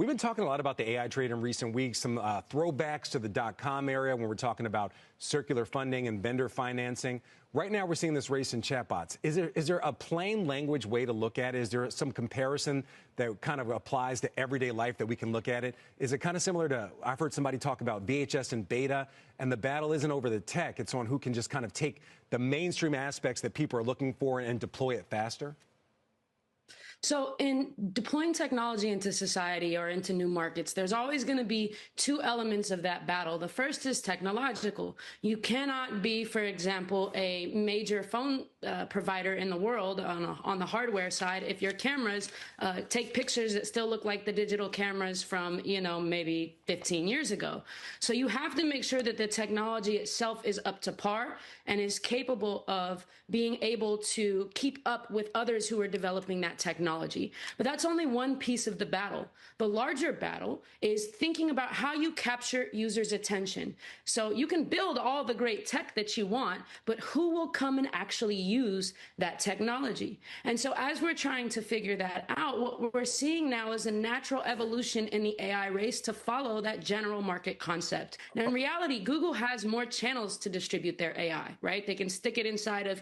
We've been talking a lot about the AI trade in recent weeks, some throwbacks to the dot-com area when we're talking about circular funding and vendor financing. Right now, we're seeing this race in chatbots. Is there a plain language way to look at it? Is there some comparison that kind of applies to everyday life that we can look at it? Is it kind of similar to, I've heard somebody talk about VHS and beta, and the battle isn't over the tech. It's on who can just kind of take the mainstream aspects that people are looking for and deploy it faster? So in deploying technology into society or into new markets, there's always going to be two elements of that battle. The first is technological. You cannot be, for example, a major phone provider in the world on the hardware side if your cameras take pictures that still look like the digital cameras from, maybe 15 years ago. So you have to make sure that the technology itself is up to par and is capable of being able to keep up with others who are developing that technology. But that's only one piece of the battle. The larger battle is thinking about how you capture users' attention. So you can build all the great tech that you want, but who will come and actually use that technology? And so as we're trying to figure that out, what we're seeing now is a natural evolution in the AI race to follow that general market concept. Now, in reality, Google has more channels to distribute their AI, right? They can stick it inside of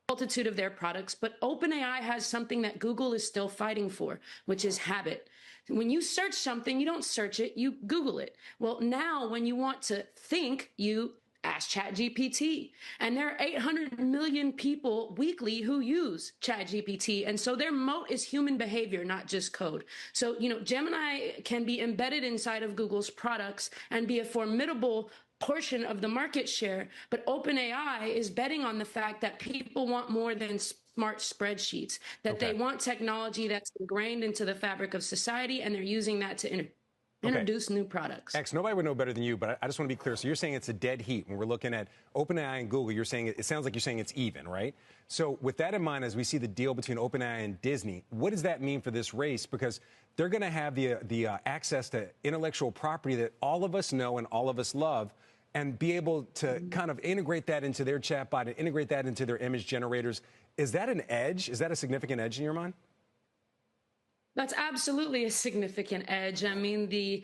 multitude of their products, but OpenAI has something that Google is still fighting for, which is habit. When you search something, you don't search it, you Google it. Well, now when you want to think, you ask ChatGPT. And there are 800 million people weekly who use ChatGPT. And so their moat is human behavior, not just code. So, Gemini can be embedded inside of Google's products and be a formidable portion of the market share, but OpenAI is betting on the fact that people want more than smart spreadsheets, that they want technology that's ingrained into the fabric of society, and they're using that to introduce new products. X, nobody would know better than you, but I just want to be clear. So you're saying it's a dead heat. When we're looking at OpenAI and Google, you're saying it sounds like you're saying it's even, right? So with that in mind, as we see the deal between OpenAI and Disney, what does that mean for this race? Because they're going to have the access to intellectual property that all of us know and all of us love, and be able to kind of integrate that into their chatbot and integrate that into their image generators. Is that an edge? Is that a significant edge in your mind? That's absolutely a significant edge. I mean, the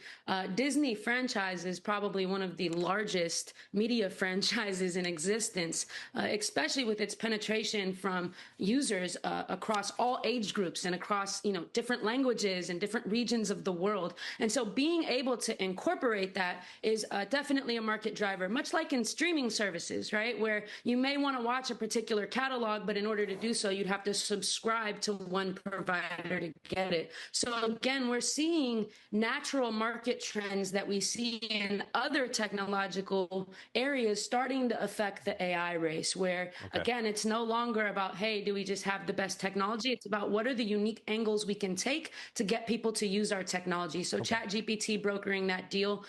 Disney franchise is probably one of the largest media franchises in existence, especially with its penetration from users across all age groups and across, different languages and different regions of the world. And so being able to incorporate that is definitely a market driver, much like in streaming services, right? Where you may want to watch a particular catalog, but in order to do so, you'd have to subscribe to one provider to get it. So again, we're seeing natural market trends that we see in other technological areas starting to affect the AI race, where, again, it's no longer about, hey, do we just have the best technology? It's about what are the unique angles we can take to get people to use our technology. So ChatGPT brokering that deal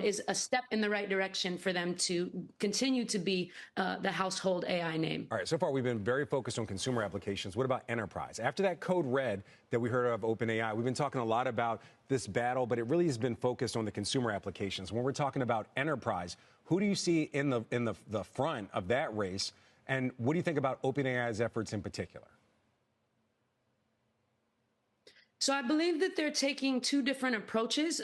is a step in the right direction for them to continue to be the household AI name. All right, so far we've been very focused on consumer applications. What about enterprise? After that code red that we heard of OpenAI, we've been talking a lot about this battle, but it really has been focused on the consumer applications. When we're talking about enterprise, who do you see in the front of that race, and what do you think about OpenAI's efforts in particular? So I believe that they're taking two different approaches.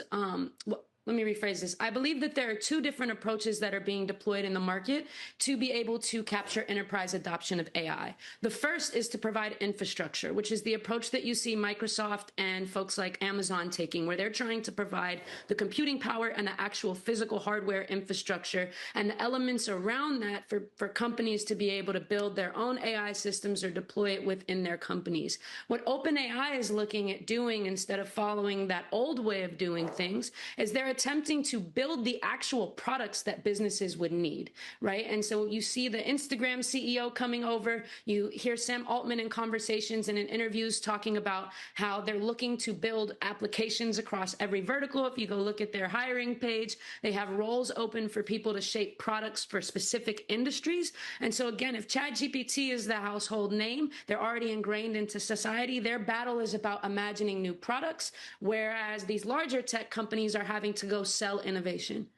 Let me rephrase this. I believe that there are two different approaches that are being deployed in the market to be able to capture enterprise adoption of AI. The first is to provide infrastructure, which is the approach that you see Microsoft and folks like Amazon taking, where they're trying to provide the computing power and the actual physical hardware infrastructure and the elements around that for companies to be able to build their own AI systems or deploy it within their companies. What OpenAI is looking at doing, instead of following that old way of doing things, is they're attempting to build the actual products that businesses would need, right? And so you see the Instagram CEO coming over, you hear Sam Altman in conversations and in interviews talking about how they're looking to build applications across every vertical. If you go look at their hiring page, they have roles open for people to shape products for specific industries. And so again, if ChatGPT is the household name, they're already ingrained into society. Their battle is about imagining new products, whereas these larger tech companies are having to go sell innovation.